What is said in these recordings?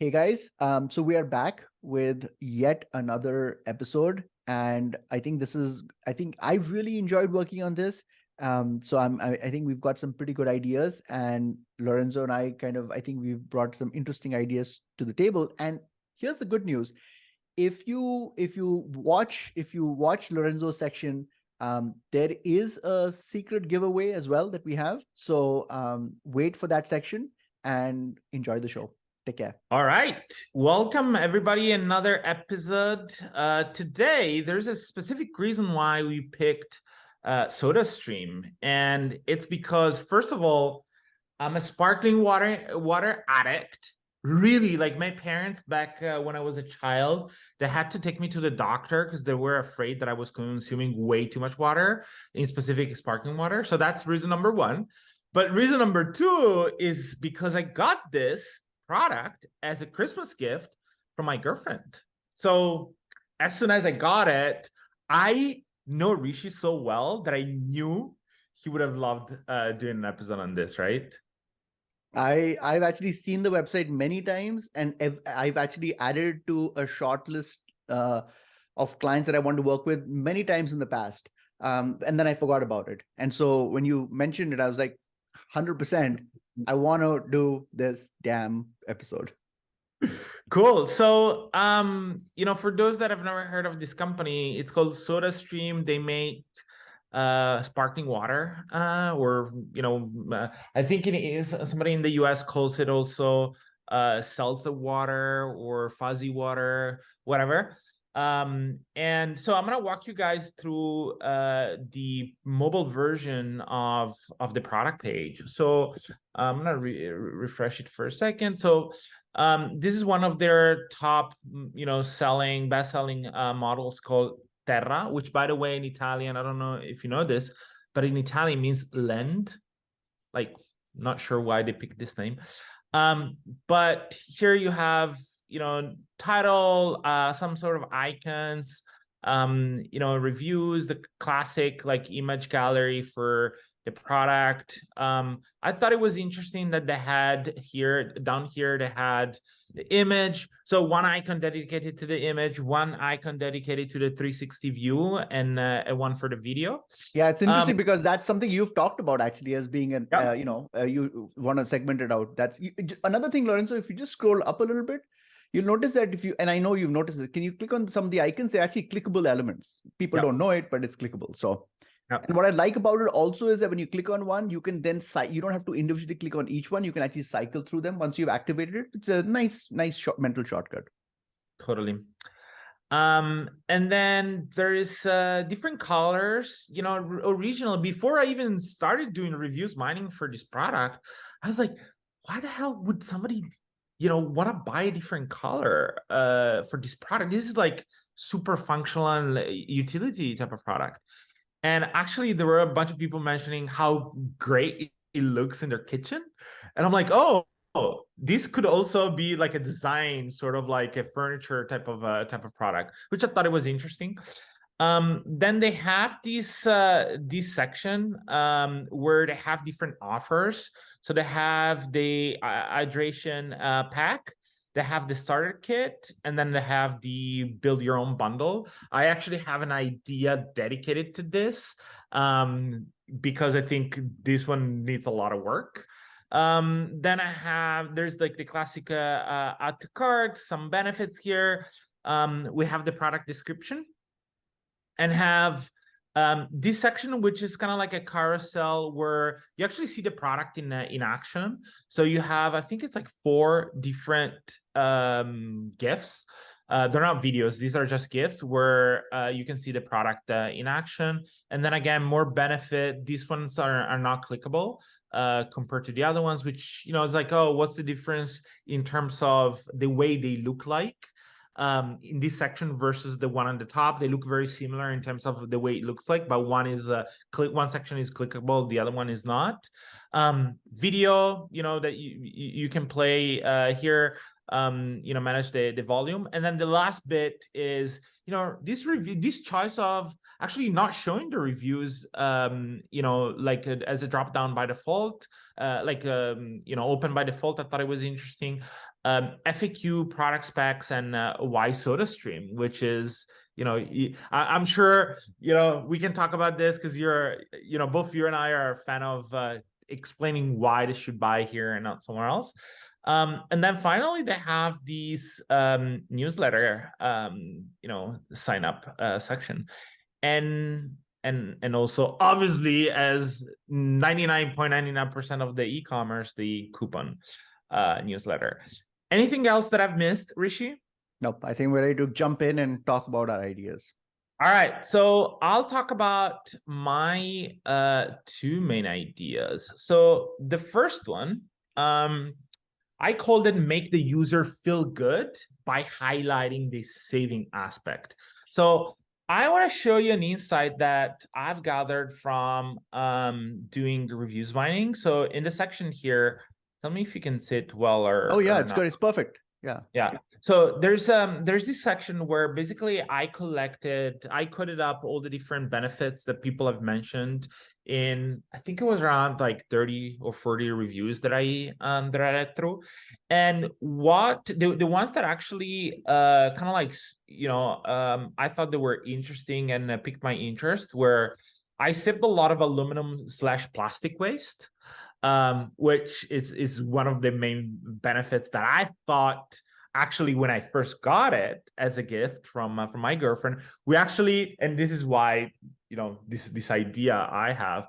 Hey guys, so we are back with yet another episode, and I think I've really enjoyed working on this. I think we've got some pretty good ideas, and Lorenzo and I think we've brought some interesting ideas to the table. And here's the good news: if you watch Lorenzo's section, there is a secret giveaway as well that we have. So wait for that section and enjoy the show. Take care. All right. Welcome, everybody. Another episode. Today, there's a specific reason why we picked SodaStream. And it's because, first of all, I'm a sparkling water addict. Really, like my parents back when I was a child, they had to take me to the doctor because they were afraid that I was consuming way too much water, in specific sparkling water. So that's reason number one. But reason number two is because I got this product as a Christmas gift from my girlfriend. So as soon as I got it, I know Rishi so well that I knew he would have loved doing an episode on this, right? I've actually seen the website many times, and I've actually added to a short list of clients that I want to work with many times in the past. And then I forgot about it. And so when you mentioned it, I was like, 100%, I want to do this damn episode. Cool. So, for those that have never heard of this company, it's called SodaStream. They make sparkling water, I think it is somebody in the US calls it also seltzer water or fuzzy water, whatever. And so I'm gonna walk you guys through the mobile version of the product page. So I'm gonna refresh it for a second. So this is one of their top, selling, best-selling models called Terra, which, by the way, in Italian, I don't know if you know this, but in Italian means land. Like, not sure why they picked this name. But here you have, title, some sort of icons, reviews, the classic like image gallery for the product. I thought it was interesting that they had down here, they had the image. So one icon dedicated to the image, one icon dedicated to the 360 view, and one for the video. Yeah, it's interesting because that's something you've talked about actually as being an, Yeah. you want to segment it out. Another thing, Lorenzo, if you just scroll up a little bit, you'll notice that and I know you've noticed it, can you click on some of the icons? They're actually clickable elements. People don't know it, but it's clickable. So, and what I like about it also is that when you click on one, you can then you don't have to individually click on each one. You can actually cycle through them once you've activated it. It's a nice mental shortcut. Totally. And then there is different colors, original. Before I even started doing reviews mining for this product, I was like, why the hell would somebody, want to buy a different color for this product? This is like super functional and utility type of product. And actually, there were a bunch of people mentioning how great it looks in their kitchen. And I'm like, oh, this could also be like a design, sort of like a furniture type of product, which I thought it was interesting. Then they have this section where they have different offers. So they have the hydration pack. They have the starter kit, and then they have the build your own bundle. I actually have an idea dedicated to this because I think this one needs a lot of work. Then there's like the classic add to cart, some benefits here. We have the product description and have this section, which is kind of like a carousel where you actually see the product in action. So you have, I think it's like 4 different GIFs. They're not videos. These are just GIFs where you can see the product in action. And then again, more benefit. These ones are not clickable compared to the other ones, which, it's like, oh, what's the difference in terms of the way they look like? In this section versus the one on the top. They look very similar in terms of the way it looks like, but one is one section is clickable, the other one is not. Video, that you can play here, manage the volume. And then the last bit is, this choice of actually not showing the reviews, like as a drop down by default, open by default. I thought it was interesting. FAQ, product specs, and why SodaStream, which is, I'm sure, we can talk about this because both you and I are a fan of explaining why this should buy here and not somewhere else. And then finally, they have these newsletter, sign up section. And also, obviously, as 99.99% of the e-commerce, the coupon newsletter. Anything else that I've missed, Rishi? Nope. I think we're ready to jump in and talk about our ideas. All right. So I'll talk about my two main ideas. So the first one, I called it make the user feel good by highlighting the saving aspect. So I want to show you an insight that I've gathered from doing reviews mining. So in the section here, tell me if you can see it well or it's not. good. It's perfect. Yeah. So there's this section where basically I coded up all the different benefits that people have mentioned in, I think it was around like 30 or 40 reviews that I read through. And what the ones that actually kind of like, I thought they were interesting and piqued my interest were, I saved a lot of aluminum/plastic waste. Which is one of the main benefits that I thought actually when I first got it as a gift from my girlfriend. We actually, and this is why this idea I have,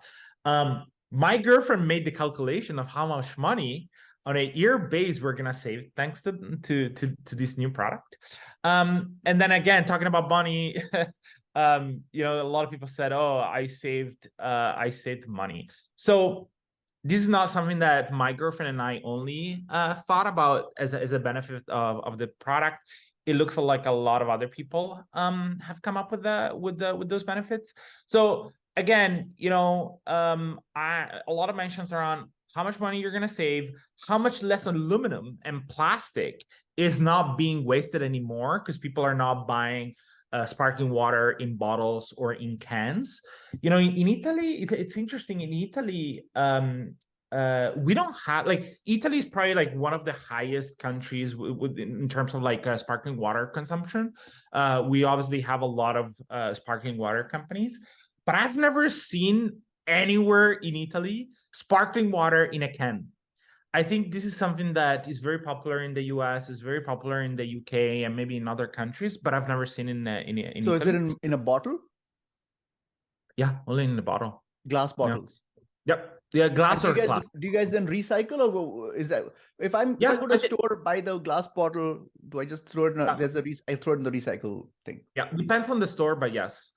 my girlfriend made the calculation of how much money on a year base we're gonna save thanks to this new product. And then again, talking about money. A lot of people said, "Oh, I saved money." So this is not something that my girlfriend and I only thought about as a benefit of the product. It looks like a lot of other people have come up with those benefits. So again, a lot of mentions are on how much money you're going to save, how much less aluminum and plastic is not being wasted anymore because people are not buying sparkling water in bottles or in cans. In Italy, it's interesting. In Italy, we don't have, like, Italy is probably like one of the highest countries in terms of like sparkling water consumption. We obviously have a lot of sparkling water companies, but I've never seen anywhere in Italy sparkling water in a can. I think this is something that is very popular in the US, is very popular in the UK, and maybe in other countries, but I've never seen in So Italy. is it in a bottle? Yeah, only in the bottle. Glass bottles. Yeah. Yep. Yeah, glass or glass. Do you guys then recycle, or is that if I go to a store, buy the glass bottle, do I just throw it in I throw it in the recycle thing? Yeah, depends on the store, but yes.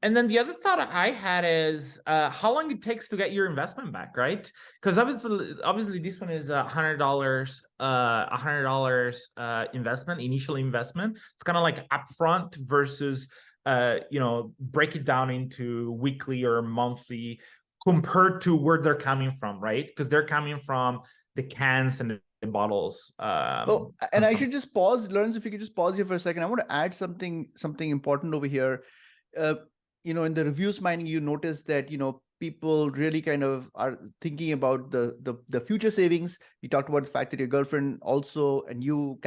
And then the other thought I had is how long it takes to get your investment back, right? Because obviously this one is $100 investment, initial investment. It's kind of like upfront versus break it down into weekly or monthly compared to where they're coming from, right? Because they're coming from the cans and the bottles. And I should just pause, Lawrence, if you could just pause here for a second. I want to add something important over here. In the reviews mining, you notice that people really kind of are thinking about the future savings. You talked about the fact that your girlfriend also and you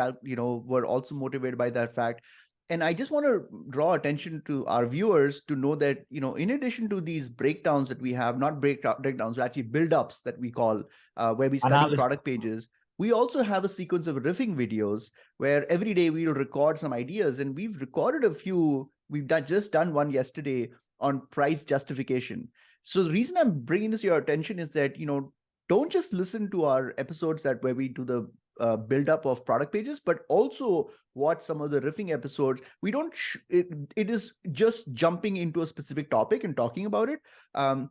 were also motivated by that fact. And I just want to draw attention to our viewers to know that in addition to these breakdowns that we have, not breakdowns, but actually build-ups that we call, where we study product pages, we also have a sequence of riffing videos where every day we'll record some ideas, and we've recorded a few. We've just done one yesterday on price justification. So the reason I'm bringing this to your attention is that, don't just listen to our episodes where we do the build-up of product pages, but also watch some of the riffing episodes. We don't. It is just jumping into a specific topic and talking about it. And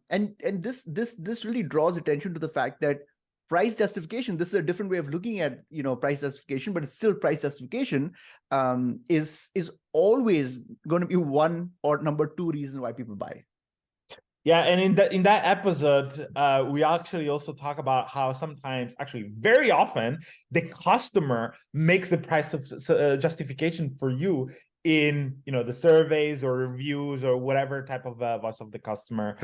this really draws attention to the fact that price justification, this is a different way of looking at price justification, but it's still price justification, is always going to be one or number two reason why people buy. Yeah, and in that episode, we actually also talk about how sometimes, actually very often, the customer makes the price of justification for you in the surveys or reviews or whatever type of voice of the customer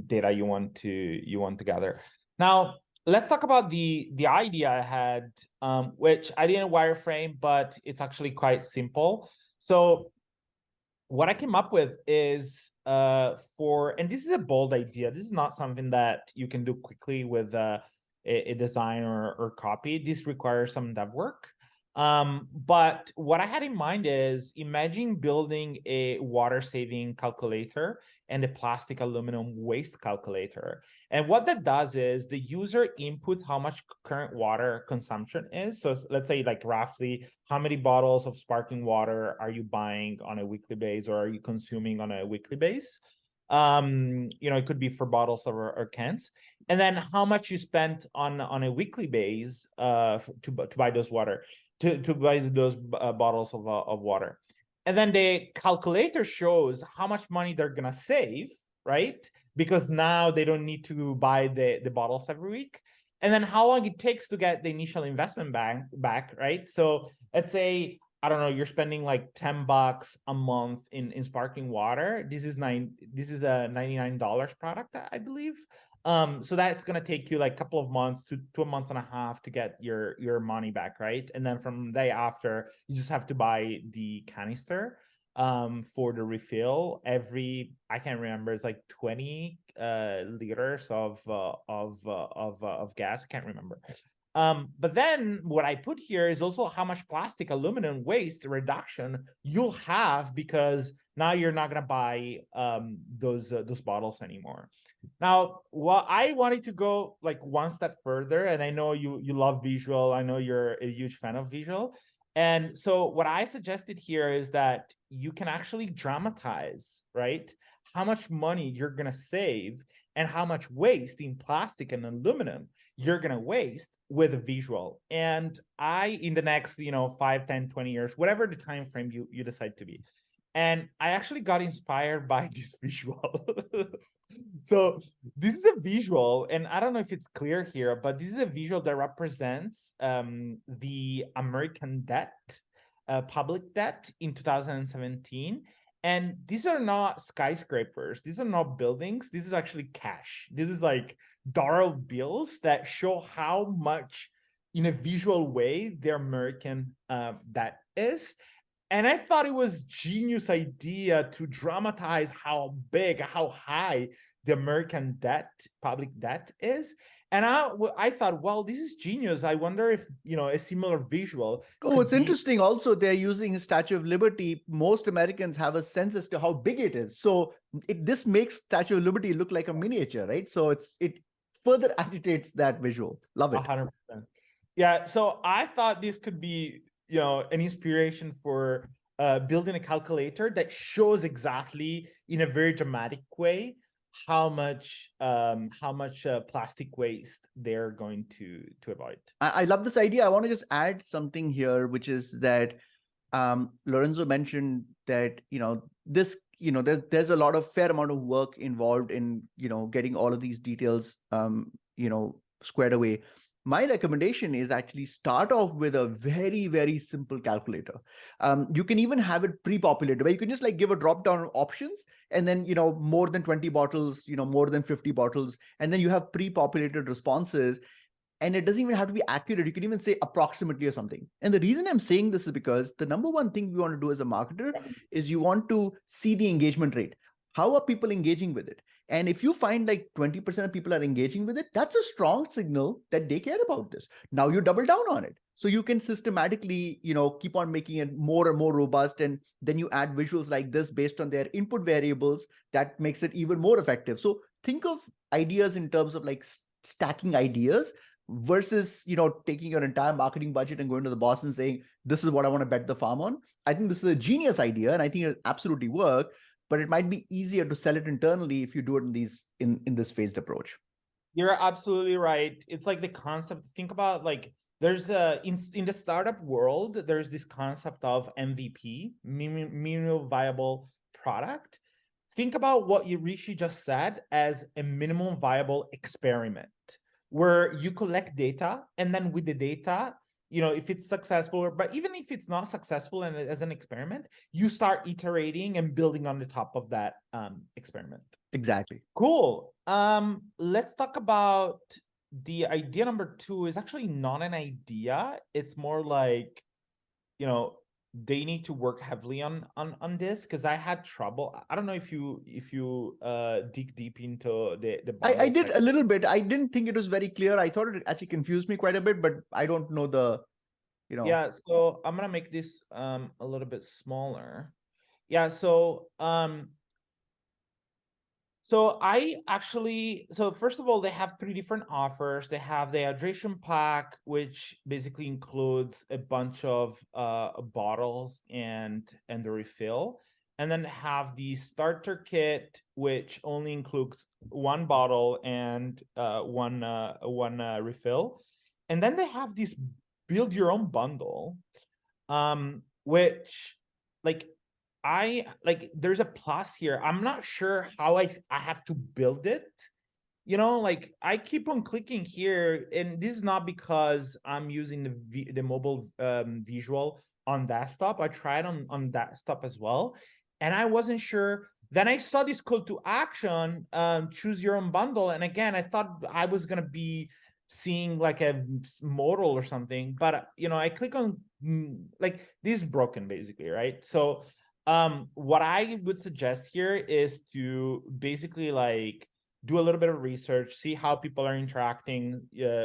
data you want to gather. Now, let's talk about the idea I had, which I didn't wireframe, but it's actually quite simple. So what I came up with is and this is a bold idea. This is not something that you can do quickly with a design or copy. This requires some dev work. But what I had in mind is imagine building a water saving calculator and a plastic aluminum waste calculator. And what that does is the user inputs how much current water consumption is. So let's say like roughly how many bottles of sparkling water are you buying on a weekly basis or are you consuming on a weekly basis? It could be for bottles or cans. And then how much you spent on a weekly basis to buy those water, to buy those bottles of water. And then the calculator shows how much money they're gonna save, right? Because now they don't need to buy the bottles every week. And then how long it takes to get the initial investment back, right? So let's say, I don't know, you're spending like $10 a month in sparkling water. This is a $99 product, I believe. So that's gonna take you like a couple of months to a month and a half to get your money back, right? And then from day after, you just have to buy the canister for the refill I can't remember, it's like 20 liters of gas. I can't remember. But then what I put here is also how much plastic aluminum waste reduction you'll have, because now you're not going to buy those bottles anymore. Now, what I wanted to go like one step further, and I know you love visual. I know you're a huge fan of visual. And so what I suggested here is that you can actually dramatize, right? How much money you're going to save and how much waste in plastic and aluminum you're going to waste with a visual. And in the next, 5, 10, 20 years, whatever the time frame you decide to be. And I actually got inspired by this visual. So this is a visual, and I don't know if it's clear here, but this is a visual that represents the American debt, public debt in 2017. And these are not skyscrapers. These are not buildings. This is actually cash. This is like dollar bills that show how much, in a visual way, the American debt is. And I thought it was genius idea to dramatize how big, how high the American debt, public debt is. And I thought, well, this is genius. I wonder if, a similar visual Oh, could it's be. interesting. Also, they're using Statue of Liberty. Most Americans have a sense as to how big it is. So this makes Statue of Liberty look like a miniature, right? So it further agitates that visual. Love it. 100%. Yeah. So I thought this could be, an inspiration for building a calculator that shows exactly in a very dramatic way how much plastic waste they're going to avoid. I love this idea. I want to just add something here, which is that Lorenzo mentioned that, there's a lot of fair amount of work involved in, getting all of these details, squared away. My recommendation is actually start off with a very, very simple calculator. You can even have it pre-populated, where you can just like give a drop down options and then, more than 20 bottles, more than 50 bottles, and then you have pre-populated responses. And it doesn't even have to be accurate. You can even say approximately or something. And the reason I'm saying this is because the number one thing we want to do as a marketer is you want to see the engagement rate. How are people engaging with it? And if you find like 20% of people are engaging with it, that's a strong signal that they care about this. Now you double down on it. So you can systematically, keep on making it more and more robust. And then you add visuals like this based on their input variables that makes it even more effective. So think of ideas in terms of like stacking ideas versus, taking your entire marketing budget and going to the boss and saying, this is what I want to bet the farm on. I think this is a genius idea and I think it'll absolutely work, but it might be easier to sell it internally if you do it in this phased approach. You're absolutely right. It's like the concept, think about like there's in the startup world, there's this concept of MVP, minimum viable product. Think about what you Rishi just said as a minimum viable experiment, where you collect data and then with the data, if it's successful, but even if it's not successful and as an experiment, you start iterating and building on the top of that experiment. Exactly. Cool. Let's talk about the idea number 2 is actually not an idea. It's more like, you know, they need to work heavily on this, because I had trouble. I don't know if you dig deep into the bundle I did section. a little bit. I didn't think it was very clear. I thought it actually confused me quite a bit, but I don't know the, you know. Yeah, so I'm gonna make this a little bit smaller. Yeah, so so first of all, they have 3 different offers. They have the hydration pack, which basically includes a bunch of bottles and the refill. And then have the starter kit, which only includes 1 bottle and one refill. And then they have this build your own bundle, which, like, there's a plus here. I'm not sure how I have to build it. You know, like, I keep on clicking here, and this is not because I'm using the mobile visual on desktop. I tried on desktop as well, and I wasn't sure. Then I saw this call to action, choose your own bundle, and again, I thought I was gonna be seeing like a modal or something, but you know, I click on like, this is broken basically, right? So what I would suggest here is to basically like do a little bit of research, see how people are interacting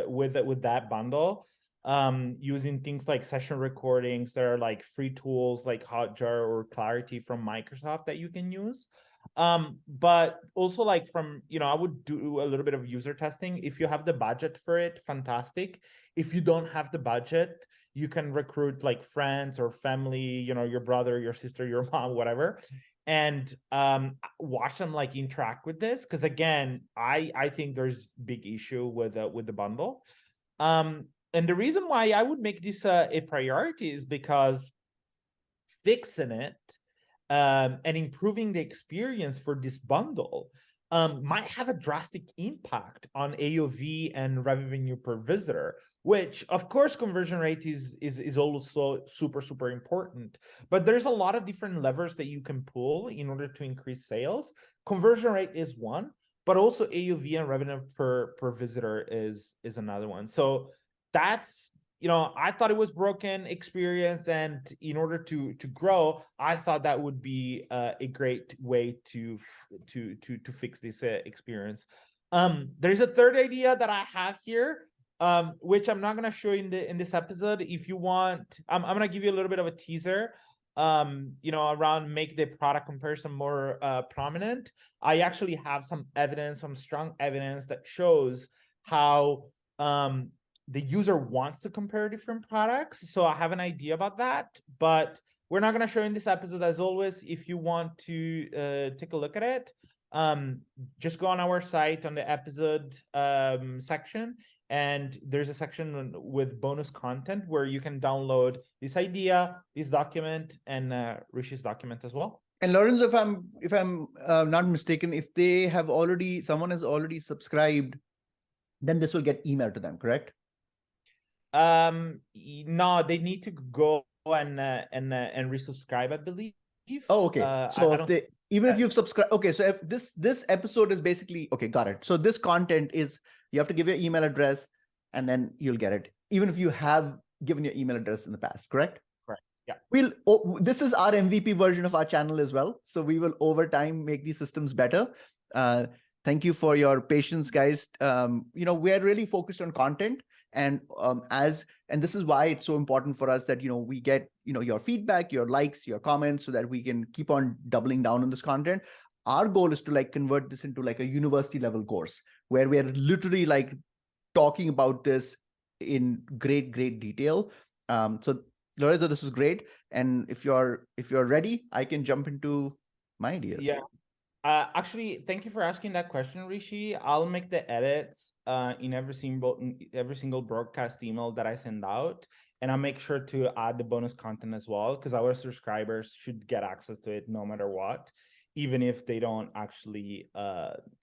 with that bundle, using things like session recordings. There are like free tools like Hotjar or Clarity from Microsoft that you can use. But also, like, from, you know, I would do a little bit of user testing. If you have the budget for it, fantastic. If you don't have the budget, you can recruit like friends or family, you know, your brother, your sister, your mom, whatever, and watch them like interact with this. Because again, I think there's big issue with the bundle. And the reason why I would make this a priority is because fixing it and improving the experience for this bundle might have a drastic impact on AOV and revenue per visitor, which of course conversion rate is also super important. But there's a lot of different levers that you can pull in order to increase sales. Conversion rate is one, but also AOV and revenue per visitor is another one. So that's, you know, I thought it was broken experience, and in order to grow, I thought that would be a great way to fix this experience. There's a third idea that I have here, which I'm not gonna show in this episode. If you want, I'm gonna give you a little bit of a teaser. You know, around make the product comparison more prominent. I actually have some evidence, some strong evidence that shows how the user wants to compare different products. So I have an idea about that, but we're not going to show in this episode. As always, if you want to take a look at it, just go on our site on the episode section, and there's a section with bonus content where you can download this idea, this document, and Rishi's document as well. And Lorenzo, if I'm not mistaken, if someone has already subscribed, then this will get emailed to them, correct? No, they need to go and resubscribe, I believe. Oh, okay. So if you've subscribed, okay. So if this episode is basically, okay, got it. So this content is, you have to give your email address, and then you'll get it, even if you have given your email address in the past, correct? Correct. Yeah. This is our MVP version of our channel as well. So we will over time make these systems better. Thank you for your patience, guys. You know, we're really focused on content. And this is why it's so important for us that, you know, we get, you know, your feedback, your likes, your comments, so that we can keep on doubling down on this content. Our goal is to like convert this into like a university level course where we're literally like talking about this in great detail. So Lorenzo, this is great. And if you're ready, I can jump into my ideas. Yeah. Actually, thank you for asking that question, Rishi. I'll make the edits in every single broadcast email that I send out, and I'll make sure to add the bonus content as well, because our subscribers should get access to it no matter what, even if they don't actually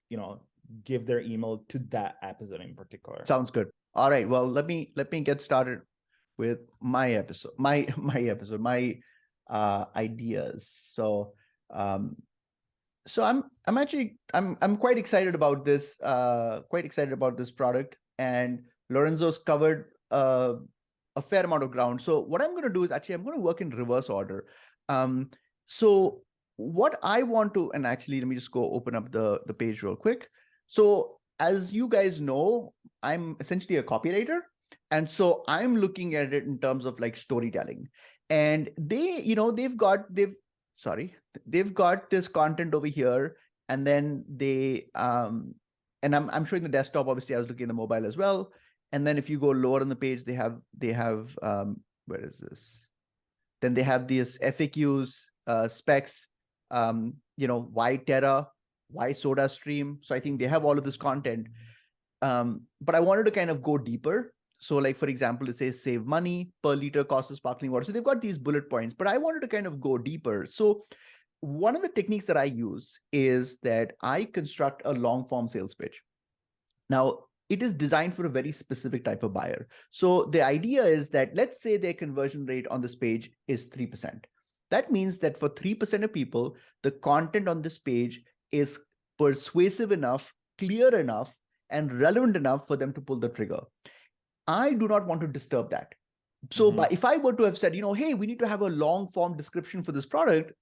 you know, give their email to that episode in particular. Sounds good. All right. Well, let me get started with my episode, my ideas. So I'm quite excited about this product. and Lorenzo's covered a fair amount of ground. So what I'm going to do is actually I'm going to work in reverse order. So what I want to, and actually let me just go open up the page real quick. So as you guys know, I'm essentially a copywriter. And so I'm looking at it in terms of like storytelling. And they've got this content over here, and then and I'm showing the desktop. Obviously, I was looking at the mobile as well. And then if you go lower on the page, they have where is this? Then they have these FAQs, specs, why Terra, why SodaStream. So I think they have all of this content. But I wanted to kind of go deeper. So like, for example, it says save money per liter cost of sparkling water. So they've got these bullet points, but I wanted to kind of go deeper. So one of the techniques that I use is that I construct a long form sales pitch. Now, it is designed for a very specific type of buyer. So the idea is that, let's say their conversion rate on this page is 3%. That means that for 3% of people, the content on this page is persuasive enough, clear enough, and relevant enough for them to pull the trigger. I do not want to disturb that. So if I were to have said, hey, we need to have a long form description for this product,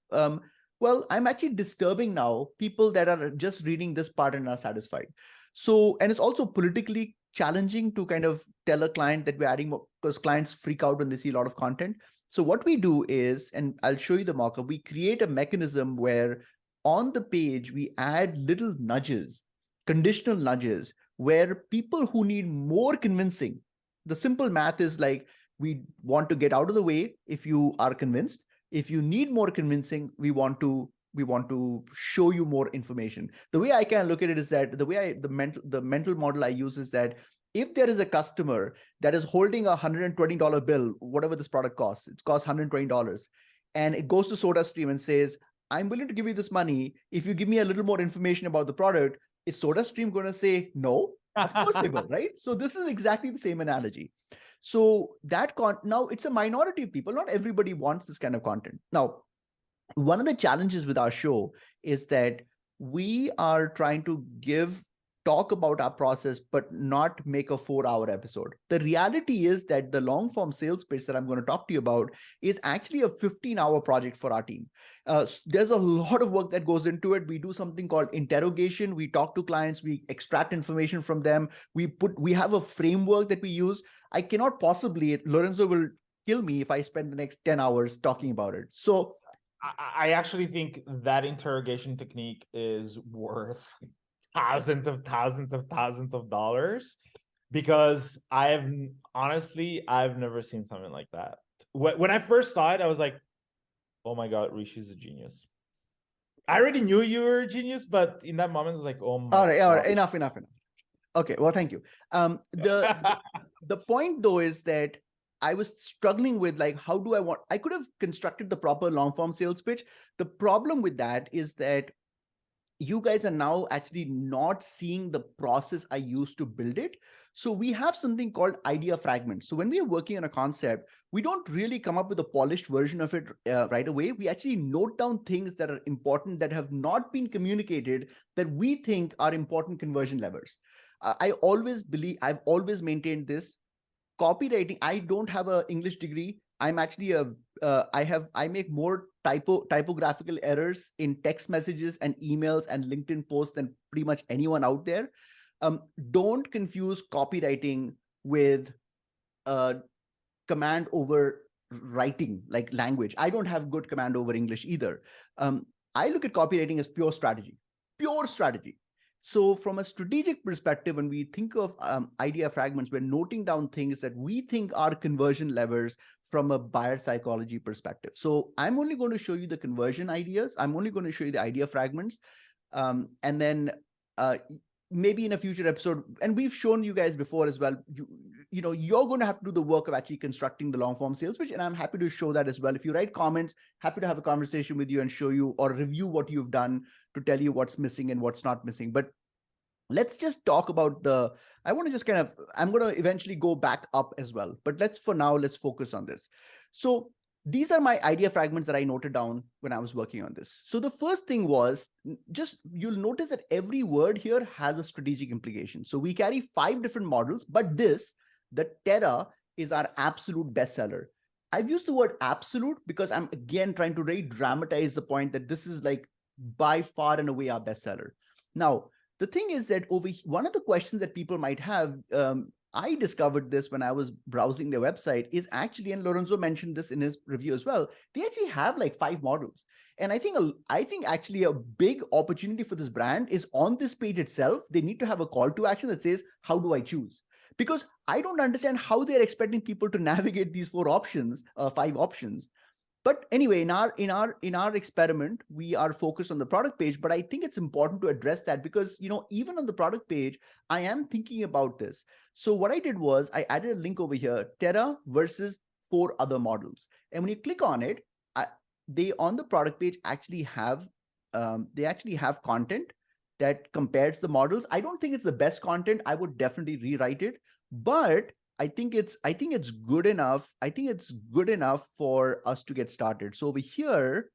well, I'm actually disturbing now people that are just reading this part and are satisfied. So, and it's also politically challenging to kind of tell a client that we're adding more, because clients freak out when they see a lot of content. So what we do is, and I'll show you the markup, we create a mechanism where on the page, we add little nudges, conditional nudges, where people who need more convincing, the simple math is like, we want to get out of the way if you are convinced. If you need more convincing, we want to show you more information. The way I can look at it is that the mental model I use is that if there is a customer that is holding a $120 bill, whatever this product costs, it costs $120, and it goes to SodaStream and says, I'm willing to give you this money if you give me a little more information about the product, is SodaStream going to say no? Of course they will, right? So this is exactly the same analogy. So now it's a minority of people. Not everybody wants this kind of content. Now, one of the challenges with our show is that we are trying to talk about our process, but not make a 4-hour episode. The reality is that the long form sales pitch that I'm going to talk to you about is actually a 15-hour project for our team. There's a lot of work that goes into it. We do something called interrogation. We talk to clients, we extract information from them. We have a framework that we use. I cannot possibly, Lorenzo will kill me if I spend the next 10 hours talking about it. So I actually think that interrogation technique is worth thousands of dollars, because I've never seen something like that. When I first saw it, I was like, oh my God, Rishi's a genius. I already knew you were a genius, but in that moment, I was like, oh my God. All right, enough. Okay, well, thank you. The point though is that I was struggling with like, I could have constructed the proper long form sales pitch. The problem with that is that you guys are now actually not seeing the process I used to build it. So we have something called idea fragments. So when we are working on a concept, we don't really come up with a polished version of it right away. We actually note down things that are important that have not been communicated that we think are important conversion levers. I've always maintained this. Copywriting, I don't have an English degree. I'm actually I make more typographical errors in text messages and emails and LinkedIn posts than pretty much anyone out there. Don't confuse copywriting with command over writing, like language. I don't have good command over English either. I look at copywriting as pure strategy. So from a strategic perspective, when we think of idea fragments, we're noting down things that we think are conversion levers from a buyer psychology perspective. So I'm only going to show you the conversion ideas. I'm only going to show you the idea fragments. And then maybe in a future episode, and we've shown you guys before as well, you're going to have to do the work of actually constructing the long form sales pitch. And I'm happy to show that as well. If you write comments, happy to have a conversation with you and show you or review what you've done to tell you what's missing and what's not missing. But let's just talk about I'm going to eventually go back up as well. But let's focus on this. So these are my idea fragments that I noted down when I was working on this. So the first thing was just, you'll notice that every word here has a strategic implication. So we carry 5 different models, but the Terra is our absolute bestseller. I've used the word absolute because I'm again trying to really dramatize the point that this is like by far and away our bestseller. Now, the thing is that one of the questions that people might have, I discovered this when I was browsing their website, is actually, and Lorenzo mentioned this in his review as well, they actually have like 5 models. And I think actually a big opportunity for this brand is on this page itself. They need to have a call to action that says, how do I choose? Because I don't understand how they're expecting people to navigate these 5 options. But anyway, in our experiment, we are focused on the product page, but I think it's important to address that because, even on the product page, I am thinking about this. So what I did was I added a link over here, Terra versus 4 other models. And when you click on it, they on the product page actually have content that compares the models. I don't think it's the best content. I would definitely rewrite it, but I think it's good enough. I think it's good enough for us to get started. So over here,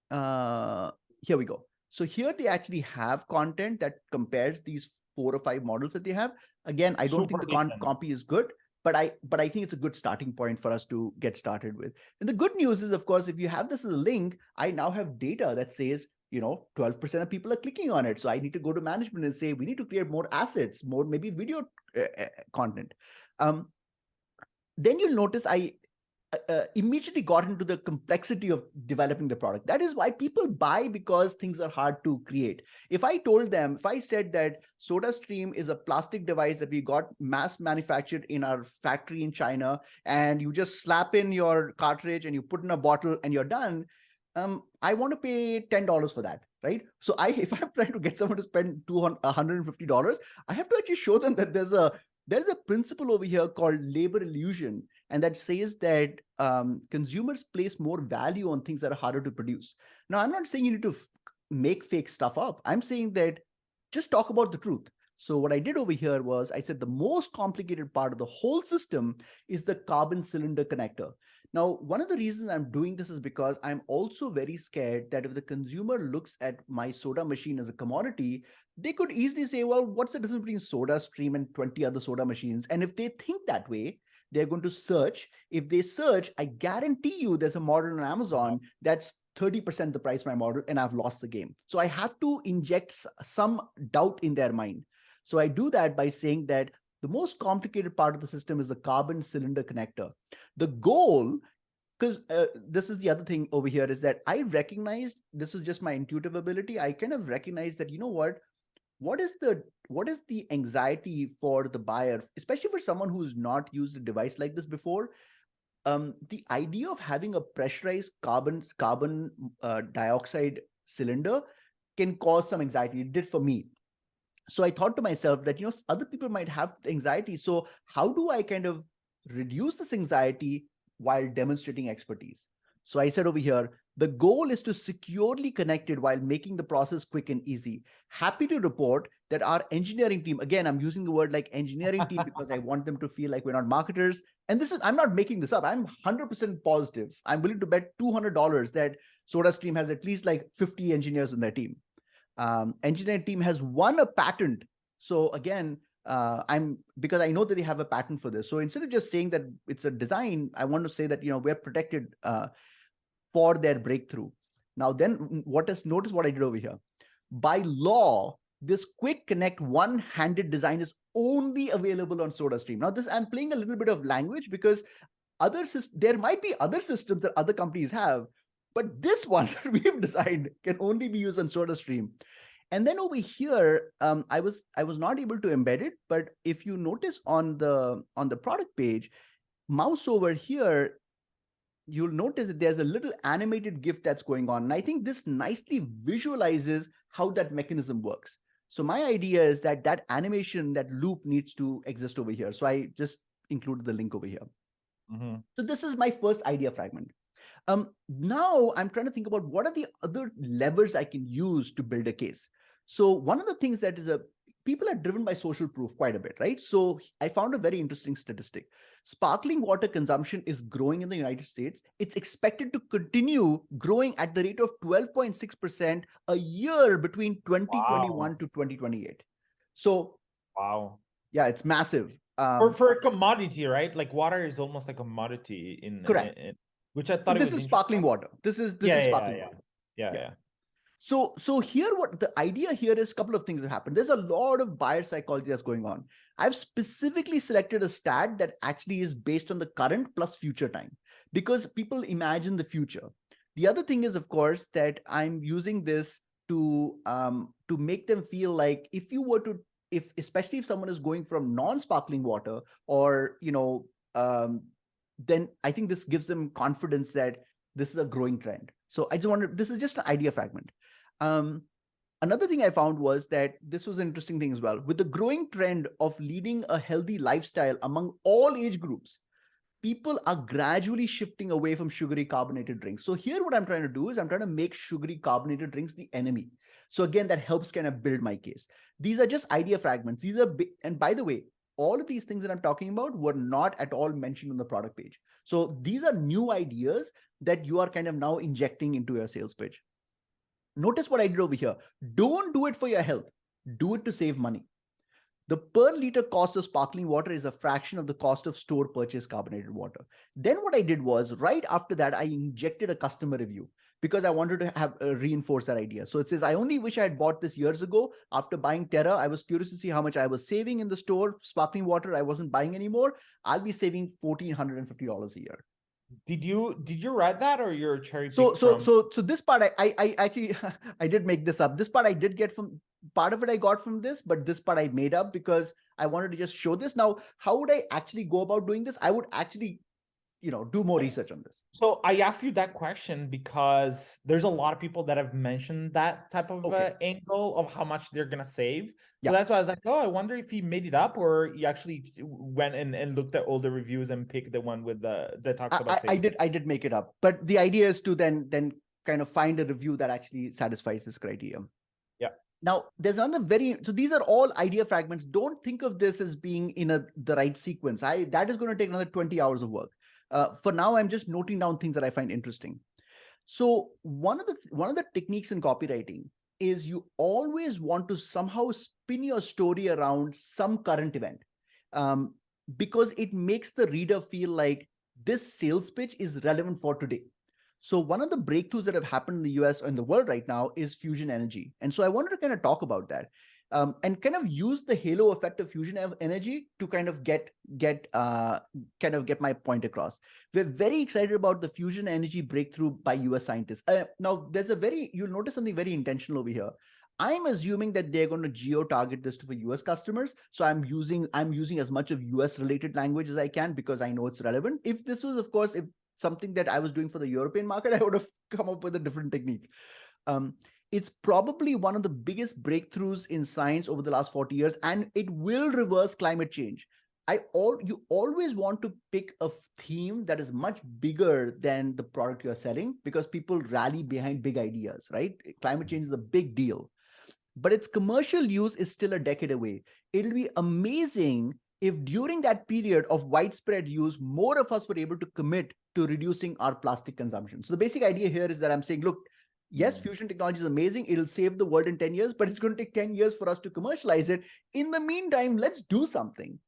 here we go. So here they actually have content that compares these 4 or 5 models that they have. Again, I don't think the copy is good, but I think it's a good starting point for us to get started with. And the good news is, of course, if you have this as a link, I now have data that says, 12% of people are clicking on it. So I need to go to management and say, we need to create more assets, more maybe video content. Then you'll notice I immediately got into the complexity of developing the product. That is why people buy, because things are hard to create. If I said that SodaStream is a plastic device that we got mass manufactured in our factory in China, and you just slap in your cartridge and you put in a bottle and you're done, I want to pay $10 for that, right? So if I'm trying to get someone to spend $150, I have to actually show them that there's a principle over here called labor illusion, and that says that consumers place more value on things that are harder to produce. Now, I'm not saying you need to make fake stuff up. I'm saying that just talk about the truth. So what I did over here was I said the most complicated part of the whole system is the carbon cylinder connector. Now, one of the reasons I'm doing this is because I'm also very scared that if the consumer looks at my soda machine as a commodity, they could easily say, well, what's the difference between SodaStream and 20 other soda machines? And if they think that way, they're going to search. If they search, I guarantee you there's a model on Amazon that's 30% the price of my model, and I've lost the game. So I have to inject some doubt in their mind. So I do that by saying that the most complicated part of the system is the carbon cylinder connector. The goal, because this is the other thing over here, is that I recognize, this is just my intuitive ability, I kind of recognize that, what is the anxiety for the buyer, especially for someone who's not used a device like this before. The idea of having a pressurized carbon dioxide cylinder can cause some anxiety. It did for me. So I thought to myself that, other people might have anxiety. So how do I kind of reduce this anxiety while demonstrating expertise? So I said over here, the goal is to securely connect it while making the process quick and easy. Happy to report that our engineering team, again, I'm using the word like engineering team because I want them to feel like we're not marketers. And I'm not making this up. I'm 100% positive. I'm willing to bet $200 that SodaStream has at least like 50 engineers in their team. Engineering team has won a patent. So again, because I know that they have a patent for this. So instead of just saying that it's a design, I want to say that, we're protected for their breakthrough. Now, then notice what I did over here. By law, this quick connect one-handed design is only available on SodaStream. Now, I'm playing a little bit of language because there might be other systems that other companies have, but this one that we've designed can only be used on SodaStream. And then over here, I was not able to embed it, but if you notice on the product page, mouse over here, you'll notice that there's a little animated GIF that's going on. And I think this nicely visualizes how that mechanism works. So my idea is that animation, that loop needs to exist over here. So I just included the link over here. Mm-hmm. So this is my first idea fragment. Now I'm trying to think about what are the other levers I can use to build a case. So one of the things that is people are driven by social proof quite a bit, right? So I found a very interesting statistic. Sparkling water consumption is growing in the United States. It's expected to continue growing at the rate of 12.6% a year between 2021 to 2028. So wow. yeah, it's massive. For a commodity, right? Like water is almost like a commodity Correct. which I So thought it this was is sparkling interesting. water. This is Yeah, sparkling water. yeah. So here, what the idea here is, a couple of things have happened. There's a lot of buyer psychology that's going on. I've specifically selected a stat that actually is based on the current plus future time, because people imagine the future. The other thing is, of course, that I'm using this to make them feel like, if you were to, especially if someone is going from non-sparkling water, or then I think this gives them confidence that this is a growing trend. So I just wanted, this is just an idea fragment. Another thing I found was that this was an interesting thing as well. With the growing trend of leading a healthy lifestyle among all age groups, people are gradually shifting away from sugary carbonated drinks. So here, what I'm trying to do is I'm trying to make sugary carbonated drinks the enemy. So again, that helps kind of build my case. These are just idea fragments. These are, and by the way, all of these things that I'm talking about were not at all mentioned on the product page. So these are new ideas that you are kind of now injecting into your sales pitch. Notice what I did over here. Don't do it for your health. Do it to save money. The per liter cost of sparkling water is a fraction of the cost of store purchase carbonated water. Then what I did was, right after that, I injected a customer review because I wanted to have reinforce that idea. So it says, I only wish I had bought this years ago. After buying Terra, I was curious to see how much I was saving in the store. Sparkling water, I wasn't buying anymore. I'll be saving $1,450 a year. Did you write that, or you're cherry picked So this part I actually I did make this up. This part I did get from, part of it I got from this, but this part I made up because I wanted to just show this. Now, how would I actually go about doing this? I would actually, do more research on this. So I asked you that question because there's a lot of people that have mentioned that type of angle of how much they're gonna save. So that's why I was like, oh, I wonder if he made it up, or he actually went and looked at all the reviews and picked the one with that talks about saving. I did make it up, but the idea is to then kind of find a review that actually satisfies this criteria. Yeah. Now, there's another so these are all idea fragments. Don't think of this as being in the right sequence. That is going to take another 20 hours of work. For now, I'm just noting down things that I find interesting. So one of the techniques in copywriting is you always want to somehow spin your story around some current event, because it makes the reader feel like this sales pitch is relevant for today. So one of the breakthroughs that have happened in the US or in the world right now is fusion energy. And so I wanted to kind of talk about that. And kind of use the halo effect of fusion energy to kind of get my point across. We're very excited about the fusion energy breakthrough by US scientists. Now, you'll notice something very intentional over here. I'm assuming that they're going to geo-target this for US customers. So I'm using as much of US related language as I can because I know it's relevant. If this was, of course, if something that I was doing for the European market, I would have come up with a different technique. It's probably one of the biggest breakthroughs in science over the last 40 years, and it will reverse climate change. You always want to pick a theme that is much bigger than the product you're selling, because people rally behind big ideas, right? Climate change is a big deal, but its commercial use is still a decade away. It'll be amazing if during that period of widespread use, more of us were able to commit to reducing our plastic consumption. So the basic idea here is that I'm saying, look, yes, fusion technology is amazing. It'll save the world in 10 years, but it's going to take 10 years for us to commercialize it. In the meantime, let's do something.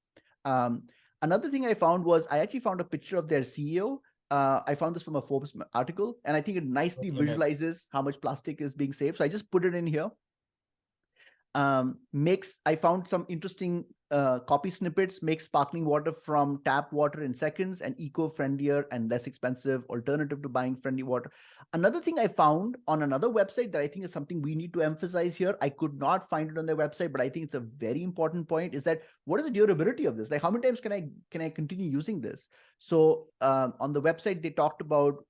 Another thing I found was, I actually found a picture of their CEO. I found this from a Forbes article, and I think it nicely visualizes how much plastic is being saved. So I just put it in here. I found some interesting copy snippets. Make sparkling water from tap water in seconds, an eco-friendlier and less expensive alternative to buying friendly water. Another thing I found on another website that I think is something we need to emphasize here, I could not find it on their website, but I think it's a very important point, is that what is the durability of this? Like, how many times can I continue using this? So on the website, they talked about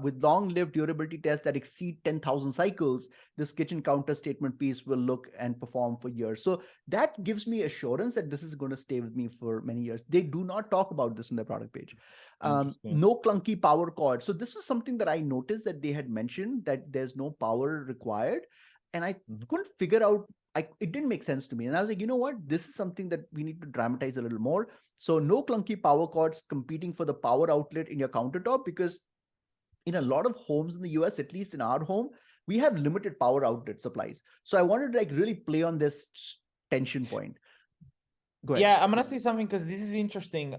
with long-lived durability tests that exceed 10,000 cycles, this kitchen counter statement piece will look and perform for years. So that gives me assurance that this is going to stay with me for many years. They do not talk about this in their product page. No clunky power cord. So this was something that I noticed that they had mentioned, that there's no power required. And I couldn't figure out, it didn't make sense to me. And I was like, you know what? This is something that we need to dramatize a little more. So no clunky power cords competing for the power outlet in your countertop, because in a lot of homes in the US, at least in our home, we have limited power outlet supplies. So I wanted to like really play on this tension point. Go ahead. Yeah, I'm gonna say something because this is interesting.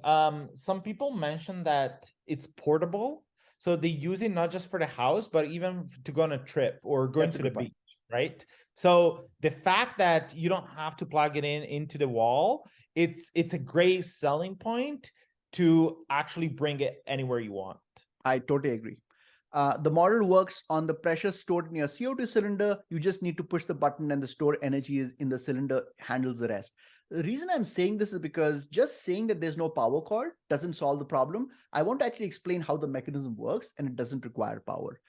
Some people mention that it's portable, so they use it not just for the house, but even to go on a trip or going to the beach, right? So the fact that you don't have to plug it into the wall, it's a great selling point to actually bring it anywhere you want. I totally agree. The model works on the pressure stored in your CO2 cylinder. You just need to push the button and the stored energy is in the cylinder handles the rest. The reason I'm saying this is because just saying that there's no power cord doesn't solve the problem. I want to actually explain how the mechanism works, and it doesn't require power.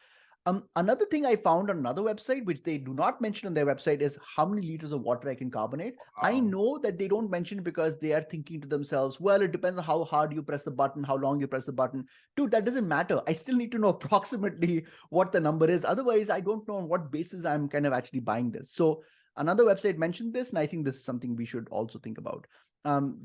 Another thing I found on another website, which they do not mention on their website, is how many liters of water I can carbonate. Wow. I know that they don't mention it because they are thinking to themselves, well, it depends on how hard you press the button, how long you press the button. Dude, that doesn't matter. I still need to know approximately what the number is. Otherwise, I don't know on what basis I'm kind of actually buying this. So another website mentioned this, and I think this is something we should also think about.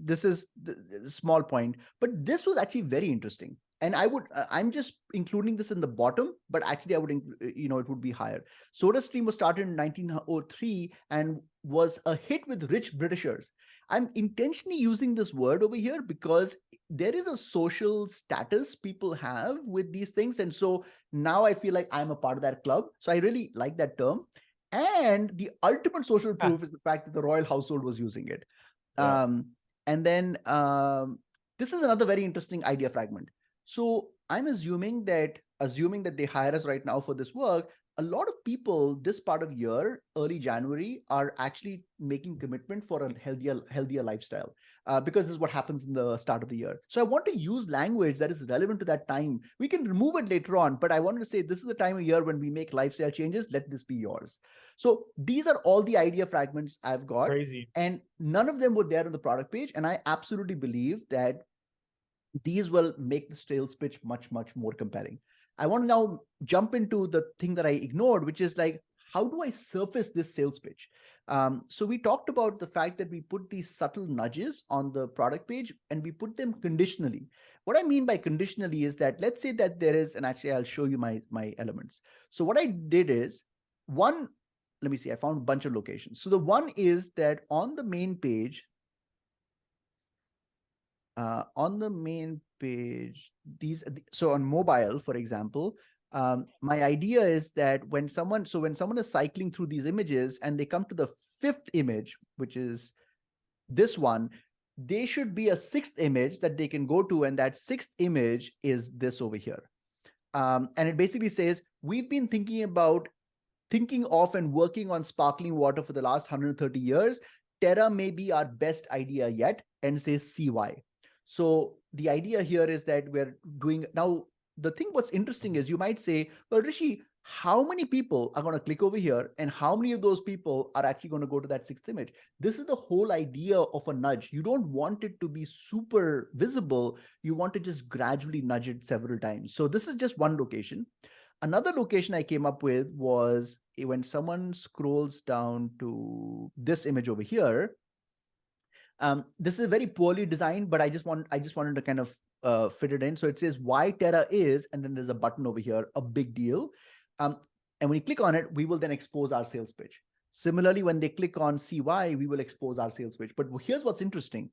This is the small point, but this was actually very interesting. And I'm just including this in the bottom, but actually I would, it would be higher. SodaStream was started in 1903 and was a hit with rich Britishers. I'm intentionally using this word over here because there is a social status people have with these things. And so now I feel like I'm a part of that club. So I really like that term. And the ultimate social proof is the fact that the royal household was using it. Yeah. And then this is another very interesting idea fragment. So I'm assuming that they hire us right now for this work, a lot of people this part of year, early January, are actually making commitment for a healthier lifestyle because this is what happens in the start of the year. So I want to use language that is relevant to that time. We can remove it later on, but I wanted to say this is the time of year when we make lifestyle changes. Let this be yours. So these are all the idea fragments I've got. Crazy. And none of them were there on the product page. And I absolutely believe that these will make the sales pitch much, much more compelling. I want to now jump into the thing that I ignored, which is like, how do I surface this sales pitch? So we talked about the fact that we put these subtle nudges on the product page and we put them conditionally. What I mean by conditionally is that, let's say that there is, and actually I'll show you my elements. So what I did is one, let me see, I found a bunch of locations. So the one is that on the main page, so on mobile, for example, my idea is that when someone is cycling through these images and they come to the 5th image, which is this one, they should be a 6th image that they can go to, and that 6th image is this over here. And it basically says, we've been thinking of and working on sparkling water for the last 130 years. Terra may be our best idea yet, and says CY. So the idea here is that we're doing now. The thing what's interesting is you might say, well, Rishi, how many people are going to click over here and how many of those people are actually going to go to that 6th image? This is the whole idea of a nudge. You don't want it to be super visible. You want to just gradually nudge it several times. So this is just one location. Another location I came up with was when someone scrolls down to this image over here. This is very poorly designed, but I just wanted to kind of fit it in. So it says why Terra is, and then there's a button over here, a big deal. And when you click on it, we will then expose our sales pitch. Similarly, when they click on CY, we will expose our sales pitch. But here's what's interesting.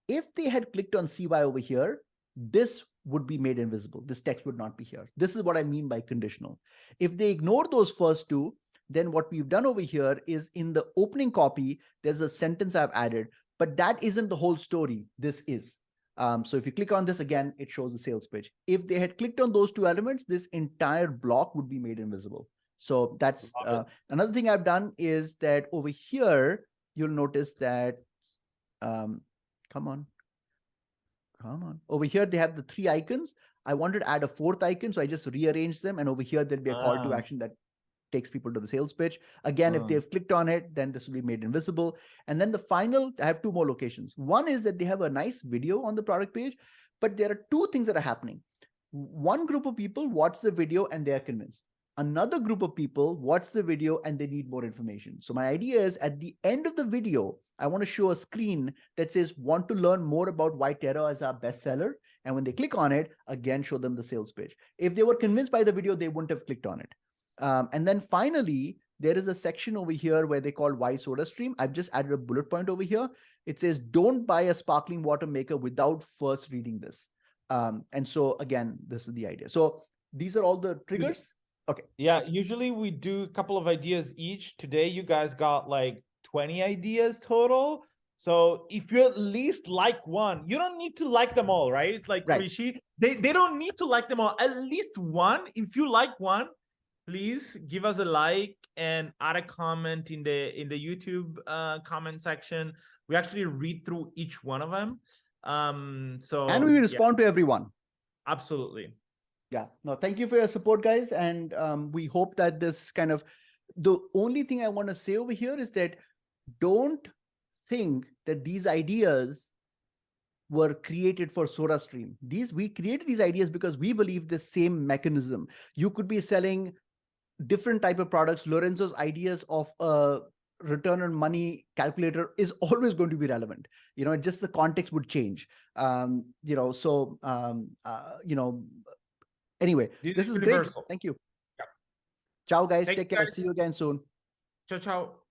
If they had clicked on CY over here, this would be made invisible. This text would not be here. This is what I mean by conditional. If they ignore those first two, then what we've done over here is in the opening copy, there's a sentence I've added. But that isn't the whole story. This is. So if you click on this again, it shows the sales pitch. If they had clicked on those two elements, this entire block would be made invisible. So that's another thing I've done is that over here, you'll notice that, come on. Over here, they have the 3 icons. I wanted to add a 4th icon, so I just rearranged them. And over here, there'll be a call to action that takes people to the sales pitch. Again, if they've clicked on it, then this will be made invisible. And then the final, I have 2 more locations. One is that they have a nice video on the product page, but there are 2 things that are happening. One group of people watch the video and they are convinced. another group of people watch the video and they need more information. So my idea is at the end of the video, I want to show a screen that says, want to learn more about why Terra is our bestseller. And when they click on it, again, show them the sales page. If they were convinced by the video, they wouldn't have clicked on it. And then finally, there is a section over here where they call why SodaStream. I've just added a bullet point over here. It says, don't buy a sparkling water maker without first reading this. And so again, this is the idea. So these are all the triggers. Okay. Yeah, usually we do a couple of ideas each. Today, you guys got like 20 ideas total. So if you at least like one, you don't need to like them all, right? Like Right. Rishi, they don't need to like them all. At least one. If you like one, please give us a like and add a comment in the YouTube comment section. We actually read through each one of them. So and we respond to everyone. Absolutely. Yeah, no, thank you for your support, guys. And we hope that this kind of, the only thing I want to say over here is that don't think that these ideas were created for SodaStream. We created these ideas because we believe the same mechanism. You could be selling different type of products. Lorenzo's ideas of a return on money calculator is always going to be relevant. Just the context would change. Anyway, this is universal. Great. Thank you. Yeah. Ciao, guys. Take care. See you again soon. Ciao, ciao.